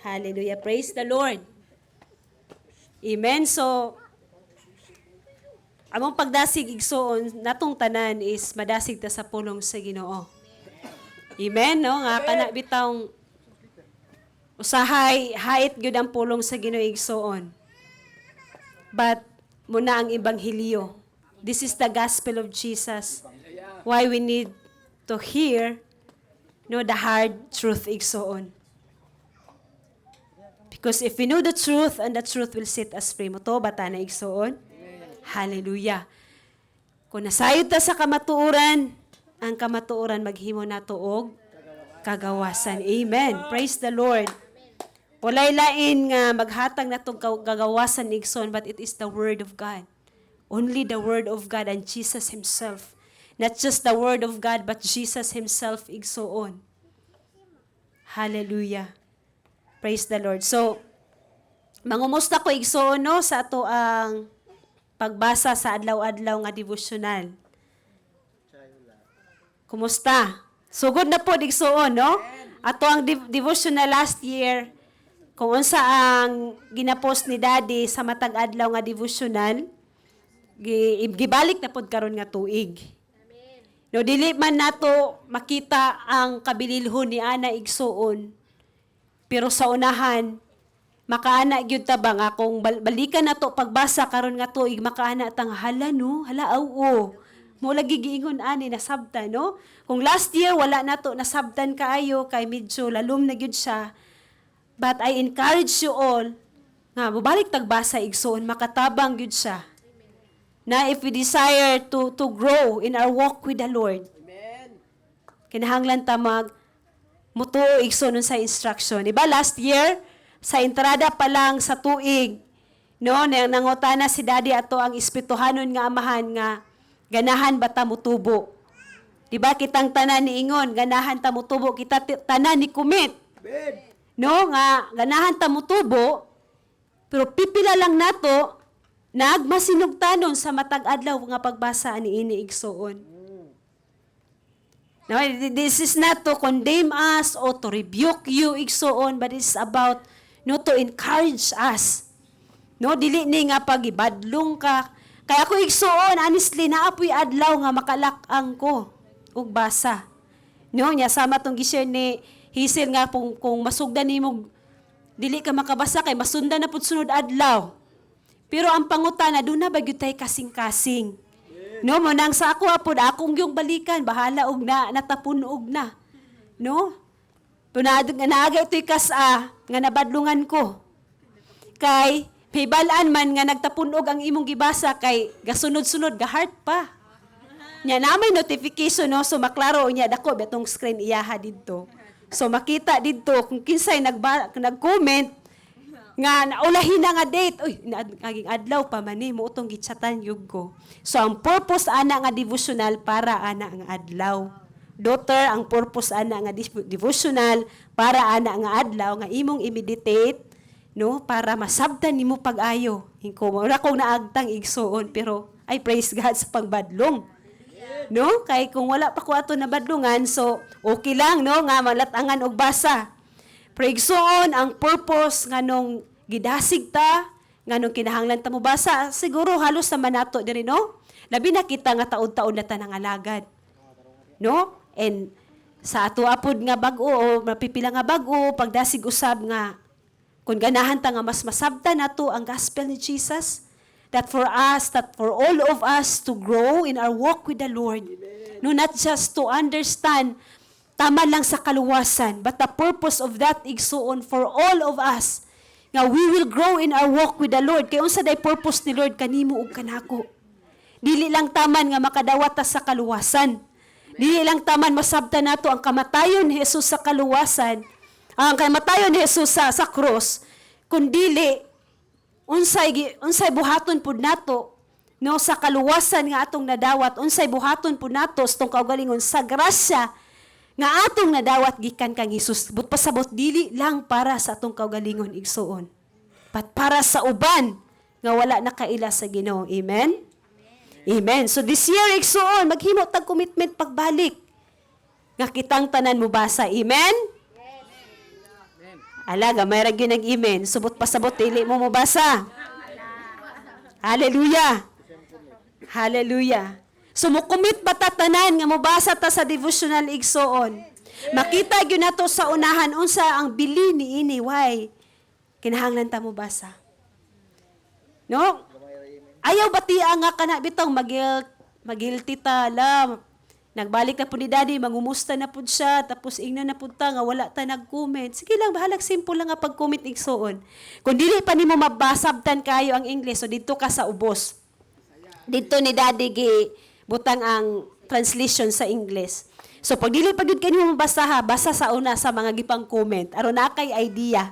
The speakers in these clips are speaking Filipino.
Hallelujah. Praise the Lord. Amen. So, among pagdasig igsoon, natong tanan is madasig ta sa pulong sa Ginoo. Amen, no? Nga kana bitawng usahay, hait gyud ang pulong sa Ginoo igsoon. But, muna ang Ebanghelyo. This is the gospel of Jesus. Why we need to hear the hard truth igsoon. Because if we know the truth, and the truth will set us free. Moto, bata na igsoon. Hallelujah. Kung nasayod ta sa kamatuoran, ang kamatuoran maghimo nato og kagawasan. Amen. Praise the Lord. Walay lain nga maghatag natong kagawasan igsoon, but it is the Word of God. Only the Word of God and Jesus Himself. Not just the Word of God, but Jesus Himself igsoon. Hallelujah. Praise the Lord. So, mangumusta ko igsoon no, sa ato ang pagbasa sa adlaw-adlaw nga devotional. Kumusta? Sugod na po igsoon no? Ato ang devotional last year, kung unsa ang ginapost ni Daddy sa matag adlaw nga devotional, gibalik na pod karon nga tuig. No, dili man nato makita ang kabililhon ni ana igsoon. Pero sa unahan, makaana gyud ta ba nga kung balikan nato pagbasa karon nga tuig, makaana tang hala no, hala aw. Mo lagi giingon ani nasabtan no. Kung last year wala nato nasabtan kaayo kay medyo lalom na gyud siya. But I encourage you all nga mobalik tagbasa igsoon, makatabang gyud siya. Na if we desire to grow in our walk with the Lord. Amen. Kinahanglan ta muto igsoon sa instruction. Diba last year, sa entrada pa lang sa tuig, no, nangutana si Daddy ato ang espirituhanon nga amahan nga ganahan ba ta mutubo. Diba kitang tanan ni ingon, ganahan ta mutubo, kita tanan ni commit. No, nga ganahan ta mutubo, pero pipila lang nato nagmasinugtanon sa matag adlaw nga pagbasa ani ini igsoon. No, this is not to condemn us or to rebuke you igsoon, but it's about to encourage us. No, dili ni nga pagibadlong ka. Kaya ako igsoon, honestly, naapoy adlaw nga makalak-ang ko og basa. No, nya sama tong gi-share ni Hazel nga kung masugdan nimo dili ka makabasa kay masundan na pud sunod adlaw. Pero ang pangutana do na ba gyud tay kasing-kasing? No, manang sa ako apod akong yung balikan, bahala og natapunog na. No? Tunad nga naaga ito'y kasa nga nabadlungan ko. Kay pibalaan man nga nagtapunog ang imong gibasa kay gasunod-sunod ga-heart pa. Nya na may notification no, so maklaro niya dako betong screen iyaha didto. So makita didto kung kinsay nag-comment nga naulahin na nga date. Uy, naging adlaw pa man ni mo utong gitsatan yug ko. So ang purpose ana nga devotional para ana nga adlaw. Daughter, ang purpose ana nga devotional para ana nga adlaw nga imong i-meditate no para masabtan nimo pag-ayo. Hingko wala kong naagtang igsoon pero I praise God sa pagbadlong. No? Kay kung wala pa ko ato nabadlungan, so okay lang no nga malatangan og basa. Praigsoon ang purpose nganong gidasig ta, nganong kinahanglan ta mo basa, siguro halos sa manato diri no. Labi na kita nga taon-taon na ta nang alagad. No? And sa ato apod nga bag-o o mapipila nga bag-o pagdasig usab nga kung ganahan ta nga mas masabtan nato ang gospel ni Jesus, that for all of us to grow in our walk with the Lord. No, not just to understand tama lang sa kaluwasan, but the purpose of that igsuon for all of us, nga we will grow in our walk with the Lord. Kaya unsa day purpose ni Lord kanimo ug kanako. Dili lang taman nga makadawat ta sa kaluwasan. Dili lang taman masabtan nato ang kamatayon ni Jesus sa kaluwasan, ang kamatayon ni Jesus sa cross, kundi unsay buhaton pud nato no sa kaluwasan nga atong nadawat, unsay buhaton pud nato sa tong kaugalingon sa grasya nga atong nadawat gikan kang Hesus. But pasabot dili lang para sa atong kaugalingon igsuon, but para sa uban nga wala nakaila sa Ginoo. Amen? Amen. So this year igsuon maghimo tag commitment pagbalik nga kitang tanan mo basa. Amen? Alaga, may ragyo nag-amen. Subot pa sabot, dili mo mabasa. Hallelujah. Hallelujah. So, mukumit ba tatanan nga mabasa ta sa devotional igsoon? Makita gyud nato sa unahan unsa ang bili ni ini, why? Kinahanglan ta mo basa. No? Ayaw batia nga kana bitong magilti ta la. Nagbalik na po ni daddy, mangumusta na po siya, tapos ingna na po ta nga wala ta nag-comment. Sige lang, bahalag simple lang nga pag-comment igsoon. Kung dili pa nimo mabasabtan kayo ang English, so dito ka sa ubos. Dito ni daddy gi butang ang translation sa English. So pag dili pa gyud kanimo mabasaha, basa sa una sa mga gipang comment. Aron na kay idea.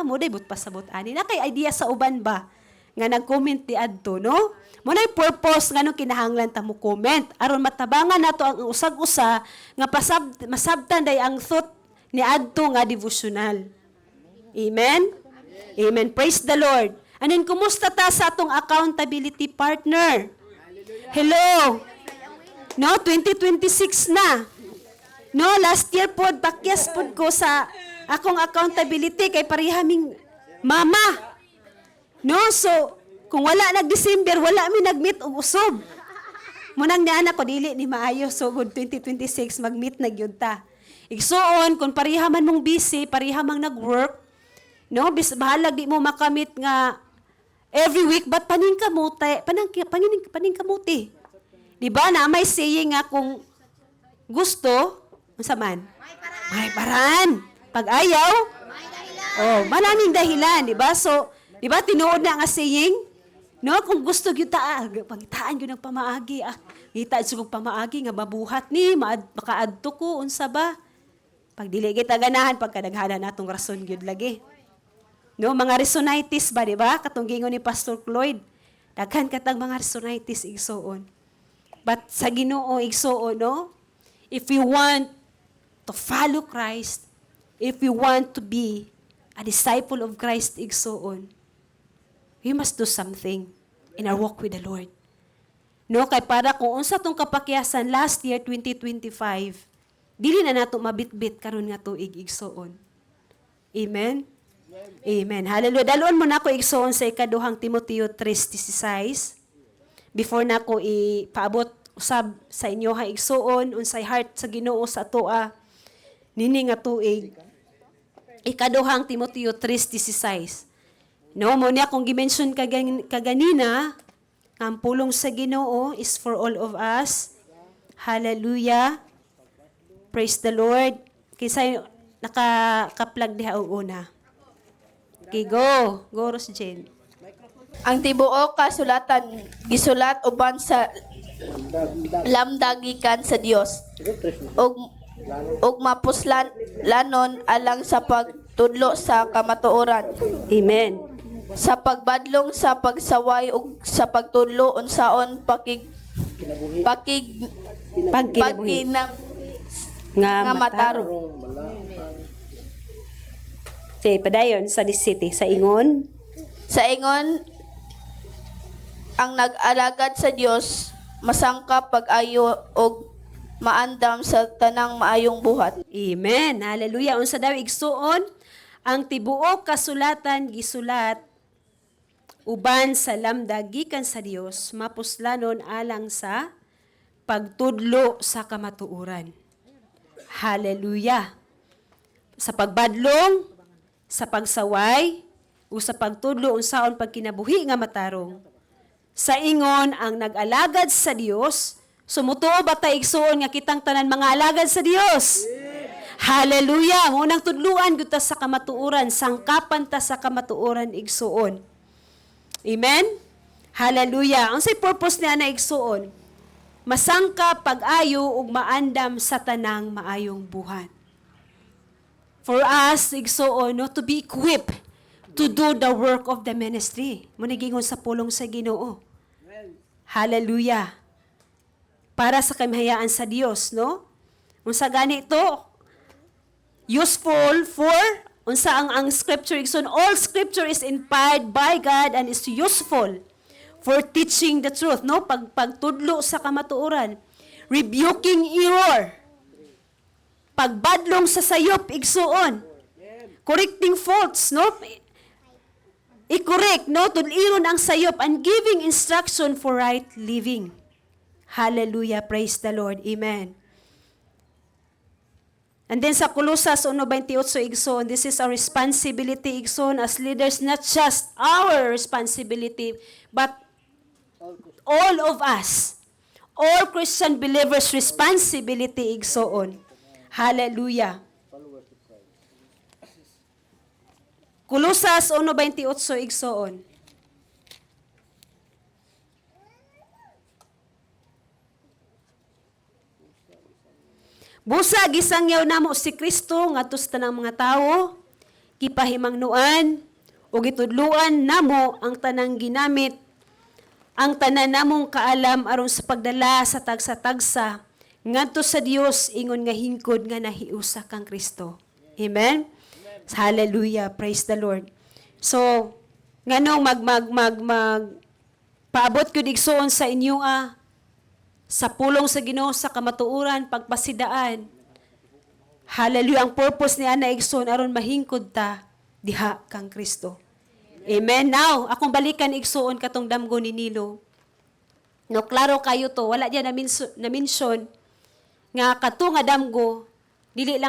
Mo day but pasabot ani. Na kay idea sa uban ba nga nag-comment di adto, no? Mo nay purpose nganong kinahanglan ta mo comment aron matabangan nato ang usag-usa nga masabtan day ang thought ni adto nga devotional. Amen. Amen. Praise the Lord. Anin kumusta ta sa atong accountability partner? Hello. No, 2026 na. No, last year pod pakyas pod ko sa akong accountability kay parihaming mama. No, so kung wala nag-December, wala mi nag-meet og usob. Munang ni anak ko dili ni maayo, so good 2026 mag-meet na gyud ta. Igsuon kung pareha man mong busy, pareha mang nag-work, no, bahalag di mo makamit nga every week but paning kamuti. Di ba na may saying nga kung gusto, unsa man? May paran. Pag ayaw, maraming dahilan, di ba? So, di ba tinuod na nga saying? No, kung gusto gyud ta, pangitaan gyud ng pamaagi. Kita sugog pamaagi nga mabuhat ni, makaadto ko unsa ba? Pag dili kita ganahan pagkadaghanan natong rason gyud lagi. No, mga resonitis ba, di ba? Katong gingon ni Pastor Cloyd. Daghan katang mga resonitis igsoon. But sa Ginoo igsoon, no? If you want to follow Christ, if you want to be a disciple of Christ igsoon, we must do something in our walk with the Lord. No, kay para kung unsa tong kapakyasan last year 2025, dili na nato mabitbit karon nga tuig igsoon. Amen. Amen. Hallelujah. Dalon mo na ako igsoon sa ikaduhang Timoteo 3:16. Before na ako ipaabot usab sa inyo ha igsoon unsay heart sa Ginoo sa atoa nini nga tuig. Ikaduhang Timoteo 3:16. No, mo niya kung gimension kaganina, ang pulong sa Ginoo is for all of us. Hallelujah. Praise the Lord. Kaysa naka-plug diha og una. Okay, go. Go, Ros Jane. Ang tibuok kasulatan gisulat uban sa lamdagikan sa Dios. Og mapuslan lanon alang sa pagtudlo sa kamatuoran. Amen. Sa pagbadlong sa pagsaway ug sa pagtudlo unsaon Pagkinabuhi. nga matarong. Say, padayon sa city, sa ingon. Sa ingon ang nag-alagad sa Dios masangkap pag-ayo og maandam sa tanang maayong buhat. Amen. Hallelujah. Unsa daw igsuon? Ang tibuok kasulatan gisulat uban sa lamdag gikan sa Dios mapuslanon alang sa pagtudlo sa kamatuoran. Hallelujah. Sa pagbadlong, sa pagsaway, o sa pagtudlo unsaon pagkinabuhi nga matarong. Sa ingon ang nag-alagad sa Dios, sumutuo ba ta igsuon nga kitang tanan mga alagad sa Dios? Hallelujah. Unang tudluan gyud ta sa kamatuoran, sangkapan ta sa kamatuoran igsuon. Amen? Hallelujah. Unsay purpose niya na igsuon? Masangka pag-ayo ug maandam sa tanang maayong buhat. For us, igsuon, no, to be equipped to do the work of the ministry. Munigingon sa pulong sa Ginoo. Hallelujah. Para sa kamahayaan sa Dios, no? Unsa gani ito? Useful for unsa ang scripture igsoon, all scripture is inspired by God and is useful for teaching the truth, no? Pagtudlo sa kamatuoran, rebuking error, pagbadlong sa sayop igsuon. correcting faults, no? I-correct, no? Tuliron ang sayop and giving instruction for right living. Hallelujah. Praise the Lord. Amen. And then sa Colosas 1:28 igsoon, this is our responsibility igsoon as leaders, not just our responsibility, but all of us, all Christian believers' responsibility igsoon. Hallelujah. Colosas 1:28 igsoon. Busa gisangyaw namo si Kristo ngadto sa tanang mga tawo, gipahimangnuan ug gitudluan namo ang tanang ginamit, ang tanan namong kaalam aron sa pagdala sa tagsa-tagsa ngadto sa Dios ingon nga hingkod nga nahiusa kang Kristo. Amen. Hallelujah. Praise the Lord. So, nganong paabot ko digsoon sa inyo sa pulong sa Ginoo sa kamatuoran, pagpasidaan. Hallelujah. Ang purpose ni Ana igsoon aron mahingkod ta diha kang Kristo. Amen. Now, akong balikan igsoon katong damgo ni Nilo. No, klaro kayo to, wala diyan na mention nga kato nga damgo dili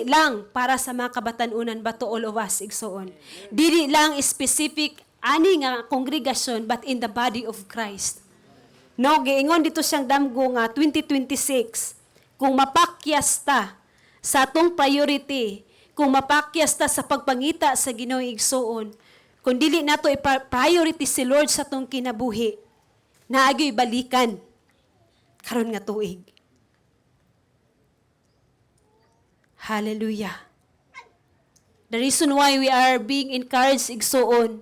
lang para sa mga kabatanunan but to all of us igsoon. Dili lang specific ani nga kongregasyon but in the body of Christ. No, giingon dito siyang damgo nga 2026 kung mapakyas ta sa atong priority, kung mapakyas ta sa pagpangita sa Ginoo igsoon, kung dili nato i-priority si Lord sa atong kinabuhi, naagyo'y balikan karon nga tuig. Hallelujah. The reason why we are being encouraged igsoon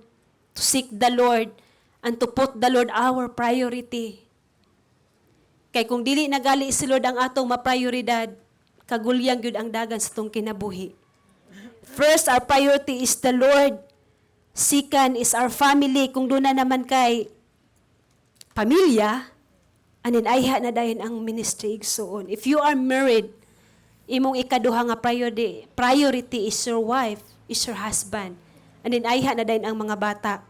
to seek the Lord and to put the Lord our priority. Kay kung dili nagali si Lord ang atong maprioridad, kagulyang gyud ang dagan sa atong kinabuhi. First, our priority is the Lord. Second is our family. Kung doon na naman kay pamilya, anin ayha na dayon ang ministry igsoon. If you are married, imong ikaduha nga priority is your wife, is your husband. Anin ayha na dayon ang mga bata.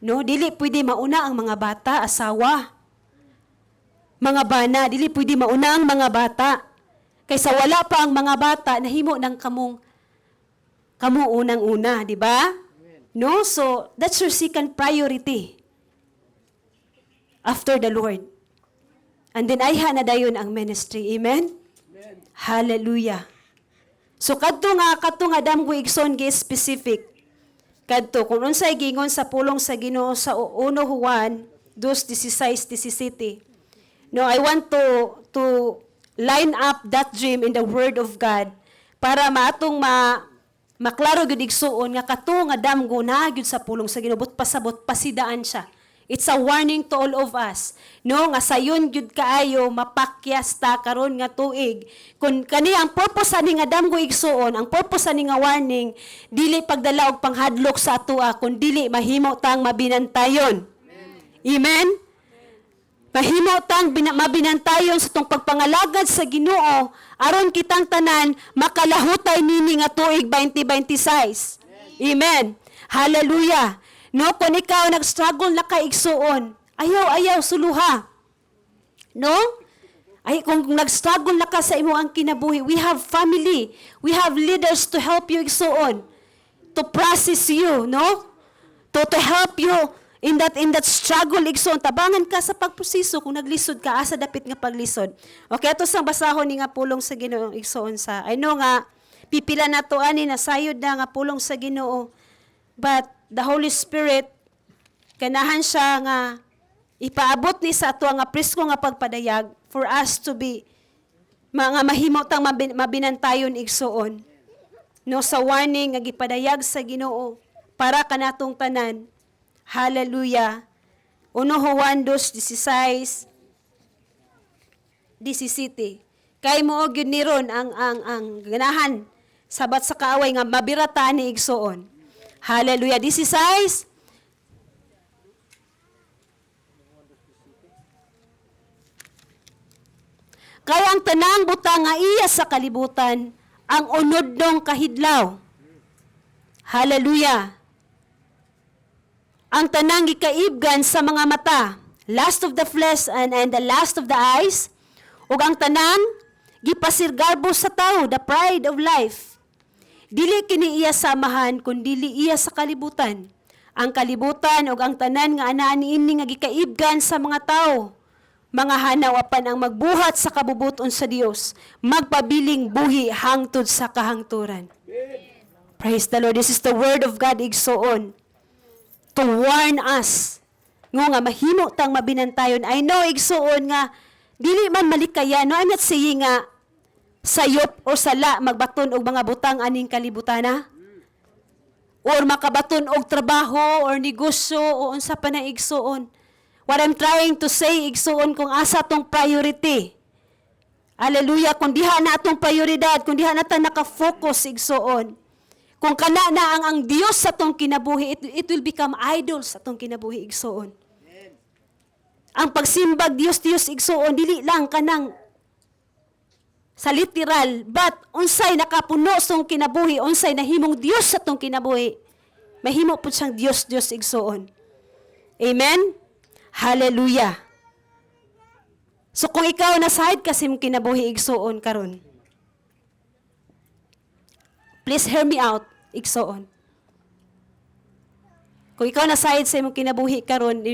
No, dili pwede mauna ang mga bata, asawa. Mga bana, dili pwede mauna ang mga bata. Kaysa wala pa ang mga bata, nahimo ng kamo unang-una, di ba? No, so that's your second priority after the Lord. And then ayha na dayon ang ministry. Amen? Hallelujah. So kadto nga damgo igsoon gi specific. Kadto kung unsay gingon sa pulong sa Ginoo sa 1 Juan 2:16-17. No, I want to line up that dream in the Word of God para maatong maklaro gyud igsuon nga kato nga damgo na gyud sa pulong sa Ginoo but pasabot pasidaan siya. It's a warning to all of us. No, nga sayon gyud kaayo mapakyas ta karon nga tuig. Kun kani ang purpose ani nga damgo igsuon, ang purpose ani nga warning dili pagdala og panghadlok sa atoa kun dili mahimo tang mabinantayon. Amen. Mahimo tang mabinantayon sa tong pagpangalagad sa Ginoo aron kitang tanan makalahutay nini nga tuig 2026. Amen. Hallelujah. No, kung ikaw nag-struggle na ka igsuon, ayaw suluha. No? Ay, kung nag-struggle na ka sa imo ang kinabuhi, we have family. We have leaders to help you igsuon. To process you, no? To help you in that struggle igsuon. Tabangan ka sa pagproseso kung naglisod ka, asa dapit nga paglisod. Okay, ito sang basahon ni nga pulong sa Ginoo igsuon sa. I know nga, pipila na to ani, nasayod na nga pulong sa Ginoo. But the Holy Spirit, ganahan siya nga ipaabot ni sa ato nga presko nga pagpadayag for us to be mga mahimo tang mabinantayon igsuon. No, sa warning nga gipadayag sa Ginoo para kanatong tanan. Hallelujah. 1 Juan 2:16-17. Kay mo og yun ni ron ang ganahan sabat sa kaaway nga mabirata ni igsuon. Hallelujah. 16. Kaya ang tanang butang nga iya sa kalibutan, ang unod dong kahidlaw. Hallelujah. Ang tanang gikaibgan sa mga mata, lust of the flesh and the lust of the eyes, ug ang tanang gipasirgarbo sa tao, the pride of life. Dili kini iya samahan kun dili iya sa kalibutan. Ang kalibutan ug ang tanan nga anaa niini nga gikaibgan sa mga tao, mga hanaw apan ang magbuhat sa kabubuton sa Dios, magpabiling buhi hangtod sa kahangturan. Praise the Lord. This is the word of God igsoon to warn us nga mahimo tang mabinantayon. I know igsuon nga dili man malikayan. No, I'm not saying nga sayop o sala magbaton og mga butang aning kalibutana or makabaton og trabaho or negosyo o unsa pa na igsuon. What I'm trying to say igsuon kung asa tong priority. Hallelujah, kung diha na atong prioridad, kung diha na ta naka-focus igsuon. Kung kana na ang Dios sa tong kinabuhi, it will become idol sa tong kinabuhi igsuon. Ang pagsimbag Dios igsuon dili lang kanang sa literal, but unsay nakapuno sa tong kinabuhi, unsay nahimong Dios sa tong kinabuhi, mahimo pud siyang Dios igsuon. Amen. Hallelujah. So kung ikaw nasahid kasi mong kinabuhi igsuon karon, please hear me out, igsoon. Kung ikaw nasahid sa imong kinabuhi karon,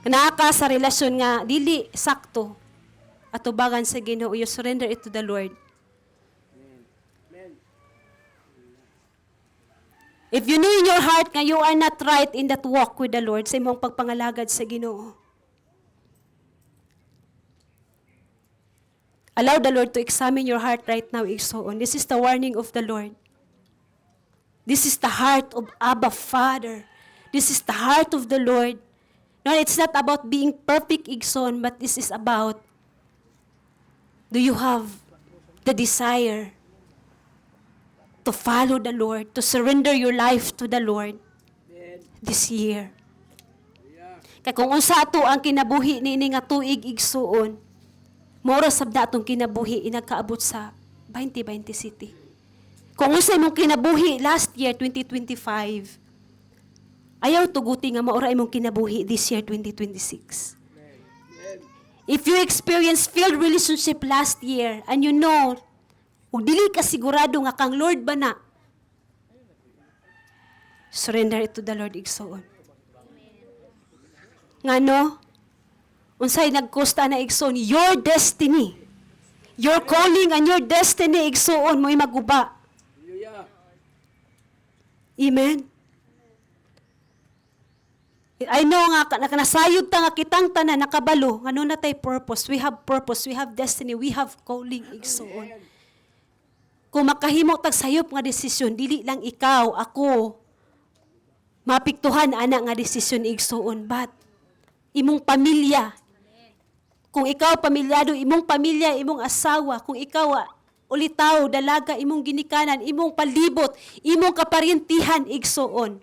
naa ka sa relasyon nga dili sakto, atubangan sa Ginoo, you surrender it to the Lord. If you know in your heart nga you are not right in that walk with the Lord, sa imong pagpangalagad sa Ginoo, allow the Lord to examine your heart right now, igsoon. This is the warning of the Lord. This is the heart of Abba Father. This is the heart of the Lord. No, it's not about being perfect, igsoon, but this is about, do you have the desire to follow the Lord, to surrender your life to the Lord this year? Kaya kung unsa ato ang kinabuhi niini nga tuig igsuon, mora sab na atong kinabuhi inagkaabot sa 2020 City. Kung unsa imong kinabuhi last year 2025, ayaw tuguti nga maura imong kinabuhi this year 2026. If you experience failed relationship last year and you know ug dili ka sigurado nga kang Lord ba na, surrender it to the Lord igsoon. Ngano? Unsay nagkosta na igsoon, your destiny, your calling and your destiny igsoon mo'y maguba. Amen. I know nga nasayod ta nga kitang tanan nakabalo ngano na tay purpose, we have destiny, we have calling igsoon. Kung makahimo tag sayop nga desisyon, dili lang ikaw, ako mapiktuhan ana nga desisyon igsoon, but imong pamilya. Kung ikaw pamilyado, imong pamilya, imong asawa, kung ikaw ulitaw, dalaga, imong ginikanan, imong palibot, imong kaparintihan, igsoon.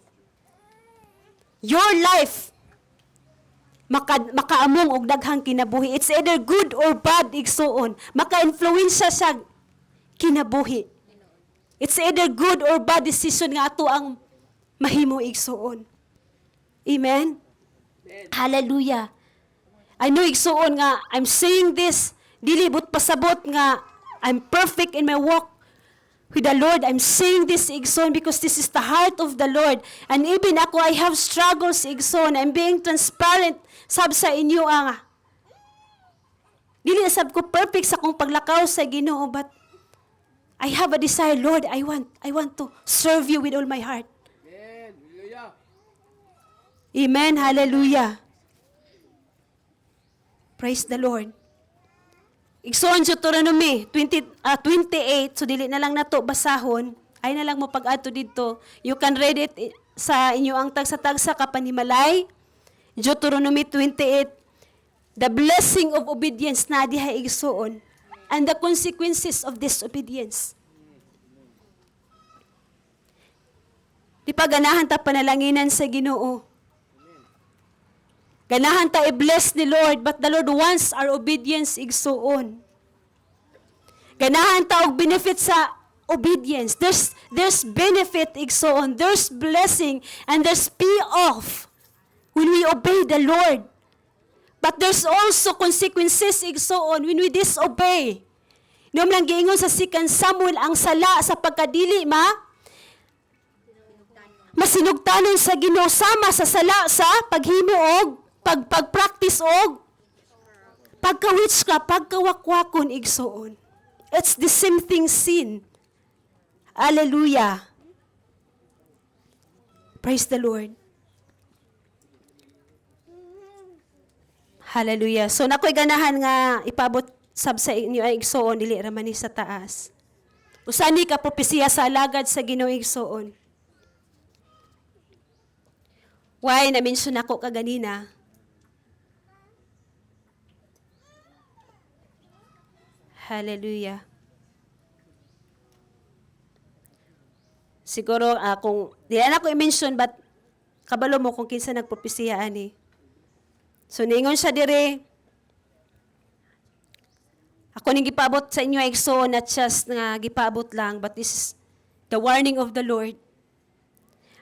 Your life, makaamong og daghang kinabuhi. It's either good or bad, igsoon. Maka-influensya sa kinabuhi. It's either good or bad decision nga ato ang mahimo, igsoon. Amen? Hallelujah. I know igsuon nga I'm saying this dili but pasabot nga I'm perfect in my walk with the Lord. I'm saying this igsoon because this is the heart of the Lord. And even ako, I have struggles igsoon. I'm being transparent sab sa inyo nga. Dili sab ko perfect sa kong paglakaw sa Ginoo, but I have a desire, Lord, I want to serve you with all my heart. Amen. Hallelujah. Praise the Lord. Igsoon sa Deuteronomy 28, so dili na lang nato basahon, ay na lang mo pag-adto dito. You can read it sa inyo ang tagsa-tagsa kapanimalay. Deuteronomy 28, the blessing of obedience na diha igsoon and the consequences of disobedience. Di pa ganahan ta panalanginan sa Ginoo. Ganahan ta i-bless ni Lord, but the Lord wants our obedience igsuon. Ganahan ta og benefit sa obedience. There's benefit, igsoon. There's blessing, and there's payoff when we obey the Lord. But there's also consequences, igsoon, when we disobey. Noong lang giingon sa 2 Samuel, ang sala sa pagkadili, masinugtanon sa Ginoo sama sa sala sa paghimo og pagpractice og pagka-witchcraft, pagkawakwakon, igsoon. It's the same thing, sin. Hallelujah. Praise the Lord. Hallelujah. So nakoy ganahan nga ipabot sab sa inyo ay igsoon dili ra man ni sa taas. Usani ka propesiya sa alagad sa Ginoo, igsoon. Why na-mention ako kaganina? Hallelujah. Siguro kung di na ako i-mention but kabalo mo kung kinsa nagpropesiya ani. So ningon siya dire, ako ning gipabot sa inyo igsoon, not just nga gipabot lang, but this is the warning of the Lord.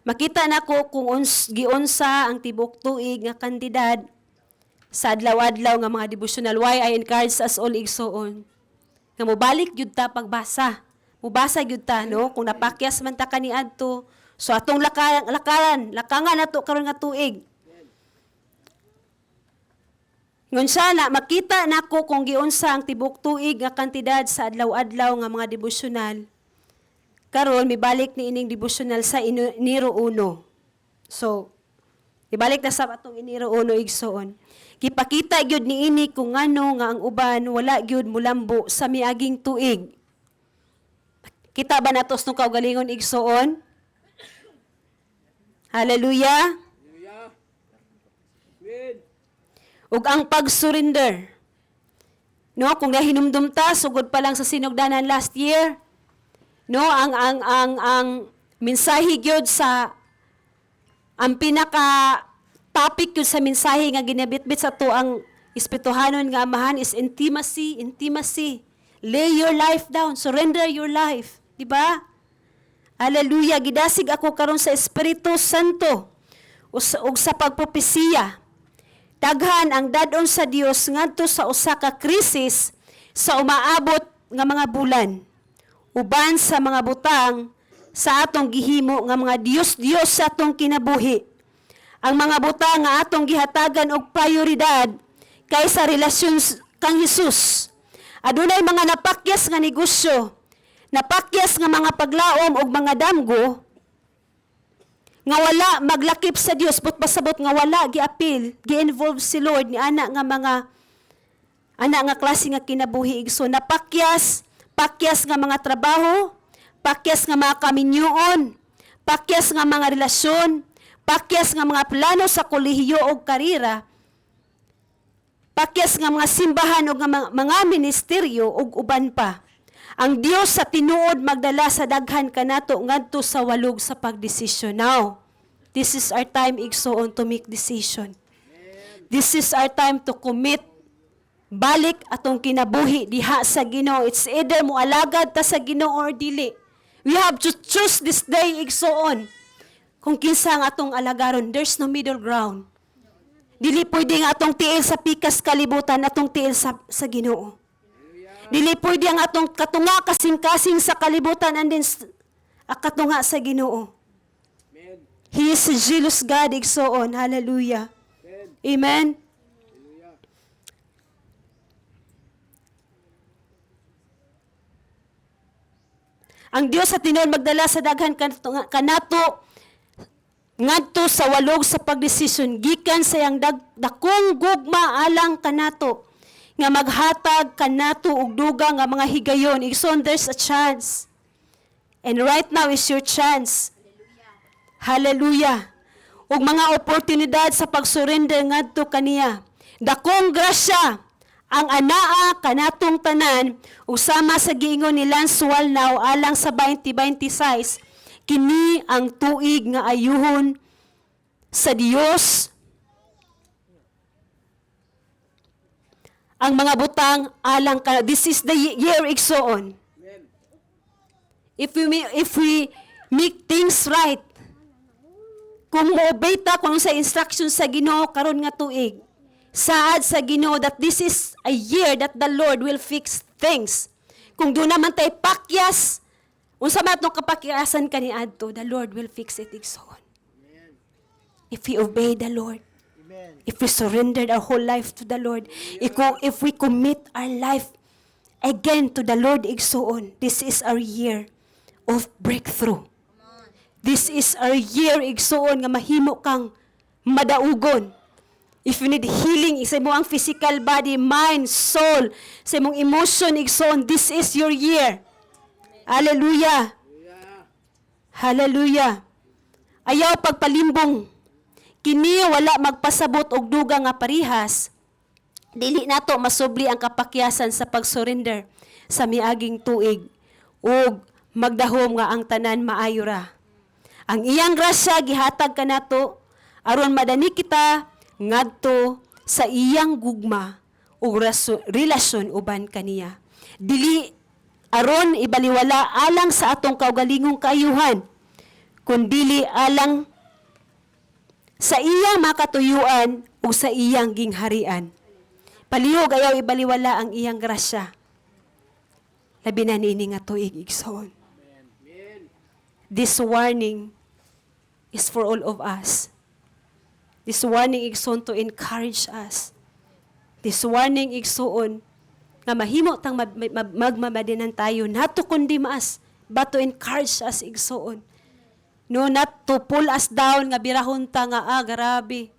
Makita nako kung giunsa ang tibok tuig nga kandidad sa adlaw-adlaw nga mga devotional. Why I encourage us all, igsoon, nga mobalik gyud ta pagbasa. Mubasa gyud ta, no? Kung napakyas man ta kaniadto, so atong lakangan nato karon nga tuig. Ngun sana makita nako kung giunsa ang tibok tuig nga kantidad sa adlaw-adlaw nga mga devotional. Karon mibalik ni ining devotional sa Enero 1. So ibalik na sa atong Enero 1, igsoon. Gipakita gyud ni ini kung ngano nga ang uban wala gyud mulambo sa miaging tuig. Kita ba natos nung kaugalingon, igsoon? Hallelujah. Ug ang pag-surrender. No, kung nahinumdum ta sugod pa lang sa sinugdanan last year, no, ang mensahe gyud sa ang pinaka topic gyud sa mensahe nga ginabitbit sa to ang espirituhanon nga amahan is intimacy. Lay your life down, surrender your life, di ba? Hallelujah, gidasig ako karon sa Espiritu Santo ug sa pagpropesiya. Daghan ang dadon sa Dios ngadto sa usa ka krisis sa umaabot nga mga bulan. Uban sa mga butang sa atong gihimo nga mga Dios sa atong kinabuhi. Ang mga butang nga atong gihatagan og prioridad kaysa relasyon kang Hesus. Adunay mga napakyas nga negosyo, napakyas nga mga paglaom og mga damgo nga wala maglakip sa Dios, but pasabot nga wala giapil, gi-involve si Lord ni ana nga klase nga kinabuhi. So napakyas nga mga trabaho, pakyas nga mga kaminyoon, pakyas nga mga relasyon, pakyas nga mga plano sa kolehiyo o karira, pakyas nga mga simbahan o mga ministeryo o uban pa. Ang Dios sa tinuod magdala sa daghan kanato ngadto sa walog sa pagdesisyon. Now, this is our time, igsoon, to make decision. This is our time to commit balik atong kinabuhi diha sa Ginoo. It's either mo alagad ta sa Ginoo or dili. We have to choose this day, igsoon. Kung kinsa ang atong alagaron, there's no middle ground. Dili pwede nga atong tiil sa pikas kalibutan, atong tiil sa Ginoo. Dili pwede ang atong katunga kasing-kasing sa kalibutan and then katunga sa Ginoo. He is a jealous God, igsoon. Hallelujah. Amen. Ang Dios sa tinuod magdala sa daghan kanato ngadto sa walog sa pagdesisyon gikan sa iyang dakong gugma alang kanato nga maghatag kanato og dugang nga mga higayon. Igsoon, there's a chance. And right now is your chance. Hallelujah. Ug mga oportunidad sa pag-surrender ngadto kaniya. Dakong grasya ang anaa kanatong tanan usama sa giingon ni Lance Wallnau alang sa 2026. Kini ang tuig nga ayuhon sa Dios. Ang mga butang alang ka. This is the year, igsoon. if we make things right, kung mo-obey ta kung sa instruction sa Ginoo karon nga tuig, saad sa Ginoo that this is a year that the Lord will fix things. Kung doon naman tayo pakyas, unsa man itong kapakyasan kaniadto, the Lord will fix it igsoon. If we obey the Lord, if we surrendered our whole life to the Lord, if we commit our life again to the Lord igsoon, this is our year of breakthrough. This is our year igsoon nga mahimo kang madaugon. If you need healing sa imong physical body, mind, soul, sa imong emotion igsoon, this is your year. Hallelujah. Hallelujah. Ayaw pagpalimbong. Kini wala magpasabot og dugang nga parihas. Dili nato masubli ang kapakyasan sa pag-surrender sa miaging tuig ug magdahom nga ang tanan maayo ra. Ang iyang grasya gihatag kanato aron madani kita ngadto sa iyang gugma ug relasyon uban kaniya. Dili aron ibaliwala alang sa atong kaugalingong kaayuhan, kundili alang sa iyang makatuyuan ug sa iyang gingharian. Palihog ayaw ibaliwala ang iyang grasya. Labi na niini nga tuig igsoon. This warning is for all of us. This warning igsoon to encourage us. This warning igsoon nga mahimo tang magmamadinan tayo, not to condemn us, but to encourage us igsoon. No, not to pull us down nga birahon ta nga grabe.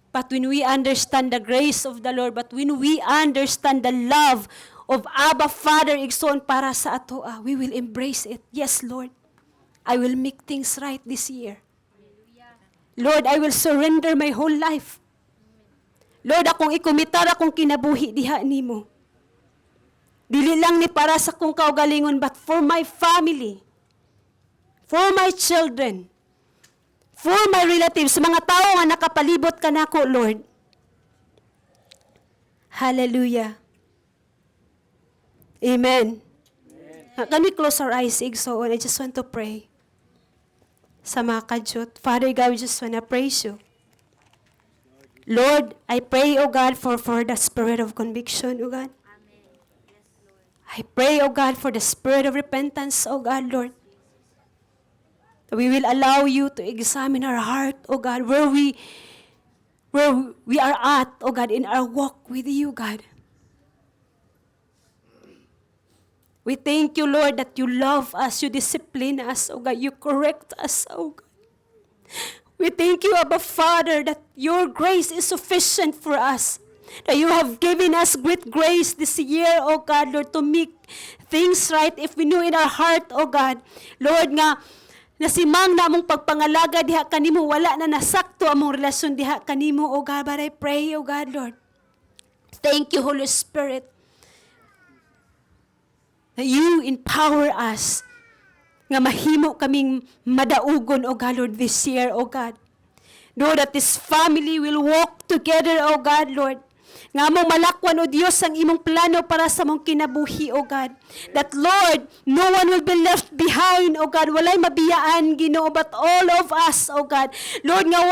But when we understand the grace of the Lord, but when we understand the love of Abba Father igsoon para sa ato, we will embrace it. Yes, Lord, I will make things right this year. Lord, I will surrender my whole life. Lord, akong ikumitar akong kinabuhi diha nimo. Dili lang ni para sa kong kaugalingon, but for my family, for my children, for my relatives, mga tao nga nakapalibot ka nako, Lord. Hallelujah. Amen. Can we close our eyes, igsoon? I just want to pray. Sa mga kadyot, Father God, we just want to praise you. Lord, I pray, O God, for the spirit of conviction, O God. I pray, O God, for the spirit of repentance, O God, Lord. That we will allow you to examine our heart, O God, where we are at, O God, in our walk with you, God. We thank you, Lord, that you love us, you discipline us, O God, you correct us, O God. We thank you, Abba Father, that your grace is sufficient for us. That you have given us great grace this year, O God, Lord, to make things right if we know in our heart, O God. Lord, nga, nasimang na among pagpangalaga diha kanimo, wala na nasakto among relasyon diha kanimo, O God. But I pray, O God, Lord, thank you, Holy Spirit, that you empower us nga mahimo kaming madaugon, O God, Lord, this year, O God. Lord, that this family will walk together, O God, Lord. Nga mong malakwan, O Diyos, ang imong plano para sa mong kinabuhi, O God. That, Lord, no one will be left behind, O God. Walay mabiyaan, Ginoo, but all of us, O God. Lord, nga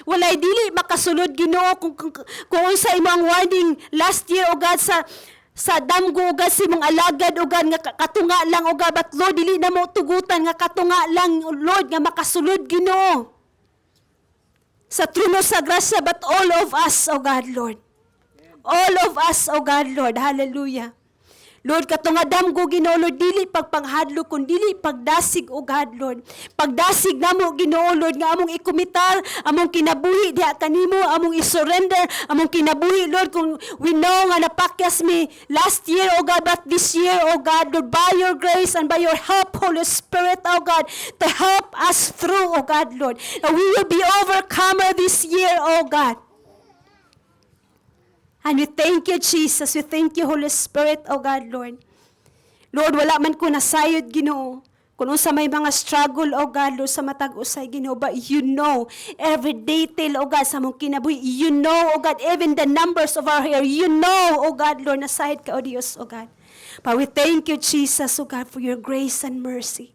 walay dili makasulod, Ginoo, kung unsa imong warning last year, O God, sa damgo, O God, si mong alagad, O God, nga katunga lang, O God. But, Lord, dili na mo tugutan, nga katunga lang, Lord, nga makasulod, Ginoo. Sa trono sa grasya, but all of us, O God, Lord. All of us, O God, Lord. Hallelujah. Lord, katunga damgo, Ginoo, Lord, dili pagpanghadlo, kundi pagdasig, O God, Lord. Pagdasig namo, Ginoo, Lord, nga among ikumitar, among kinabuhi diha kanimo, among isurrender, among kinabuhi, Lord, kung we know nga napakyas mi last year, O God, but this year, O God, Lord, by your grace and by your help, Holy Spirit, O God, to help us through, O God, Lord. And we will be overcomer this year, O God. And we thank you, Jesus. We thank you, Holy Spirit, O God, Lord. Lord, wala man ko nasayod, Ginoo. Kung sa may mga struggle, O God, Lord, sa matag usay, Ginoo. But you know every detail, O God, sa mong kinabuhi. You know, O God, even the numbers of our hair. You know, O God, Lord, nasayod ka, O Diyos, O God. But we thank you, Jesus, oh God, for your grace and mercy.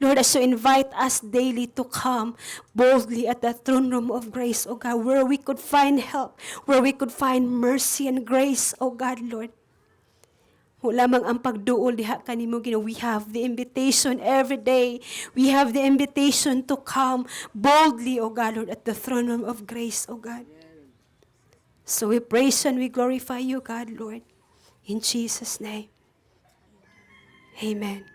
Lord, as you invite us daily to come boldly at the throne room of grace, O God, where we could find help, where we could find mercy and grace, O God, Lord. Wala mang ang pagduol diha kanimo Ginoo. We have the invitation every day. We have the invitation to come boldly, O God, Lord, at the throne room of grace, O God. So we praise and we glorify you, God, Lord. In Jesus' name. Amen.